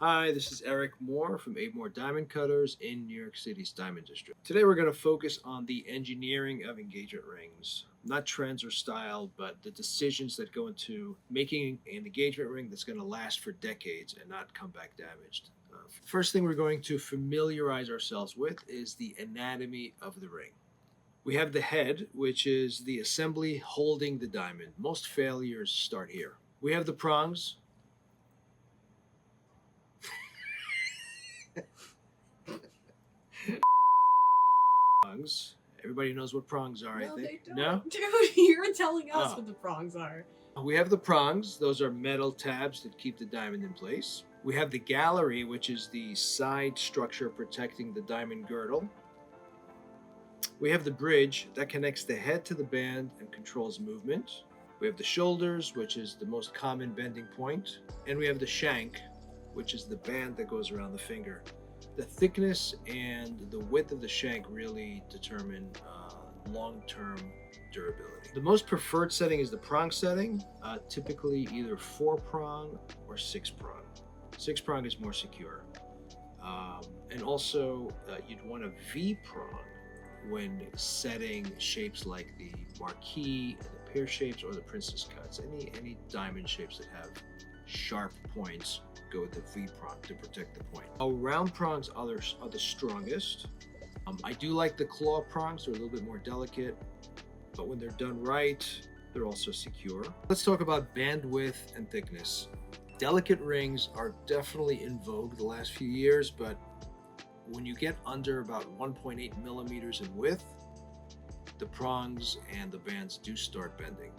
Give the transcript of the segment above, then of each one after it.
Hi, this is Eric Moore from Moore Diamond Cutters in New York City's Diamond District. Today we're going to focus on the engineering of engagement rings. Not trends or style, but the decisions that go into making an engagement ring that's going to last for decades and not come back damaged. First thing we're going to familiarize ourselves with is the anatomy of the ring. We have the head, which is the assembly holding the diamond. Most failures start here. We have the prongs. Prongs. Everybody knows what prongs are, I No, think. they don't. No? Dude, you're telling us Oh. what the prongs are. We have the prongs. Those are metal tabs that keep the diamond in place. We have the gallery, which is the side structure protecting the diamond girdle. We have the bridge that connects the head to the band and controls movement. We have the shoulders, which is the most common bending point. And we have the shank, which is the band that goes around the finger. The thickness and the width of the shank really determine long-term durability. The most preferred setting is the prong setting, typically either 4-prong or 6-prong. 6-prong is more secure. And also, you'd want a V-prong when setting shapes like the marquee, the pear shapes, or the princess cuts. Any diamond shapes that have sharp points go with the V-prong to protect the point. Round prongs are the strongest. I do like the claw prongs. They're a little bit more delicate, but when they're done right, they're also secure. Let's talk about bandwidth and thickness. Delicate rings are definitely in vogue the last few years, but when you get under about 1.8 millimeters in width, the prongs and the bands do start bending.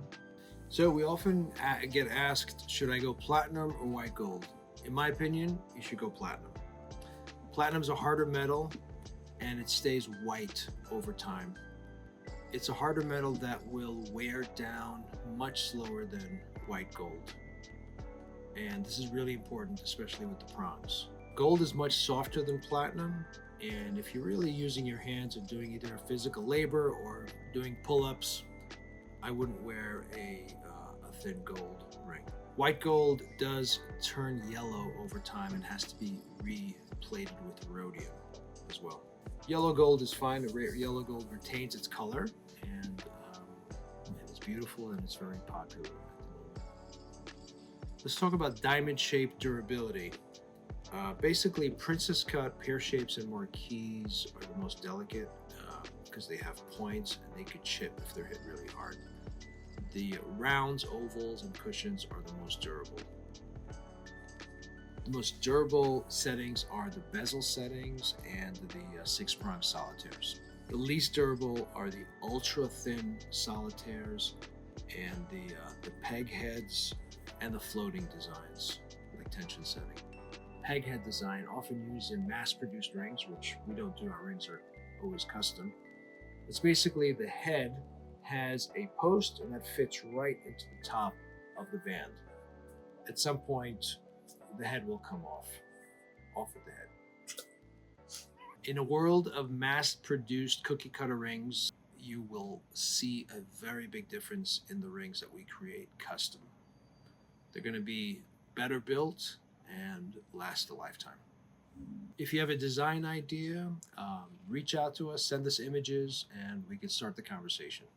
So we often get asked, should I go platinum or white gold? In my opinion, you should go platinum. Platinum's a harder metal and it stays white over time. It's a harder metal that will wear down much slower than white gold. And this is really important, especially with the prongs. Gold is much softer than platinum, and if you're really using your hands and doing either physical labor or doing pull-ups, I wouldn't wear a thin gold ring. White gold does turn yellow over time and has to be replated with rhodium as well. Yellow gold is fine. Yellow gold retains its color, and it's beautiful and it's very popular at the moment. Let's talk about diamond shape durability. Basically, princess cut, pear shapes, and marquees are the most delicate because they have points and they could chip if they're hit really hard. The rounds, ovals, and cushions are the most durable. The most durable settings are the bezel settings and the 6-prong solitaires. The least durable are the ultra-thin solitaires and the peg heads and the floating designs, like tension setting. Peg head design, often used in mass-produced rings, which we don't do. Our rings are always custom. It's basically the head has a post and that fits right into the top of the band. At some point, the head will come off of the head. In a world of mass-produced cookie cutter rings, you will see a very big difference in the rings that we create custom. They're going to be better built and last a lifetime. If you have a design idea, reach out to us, send us images, and we can start the conversation.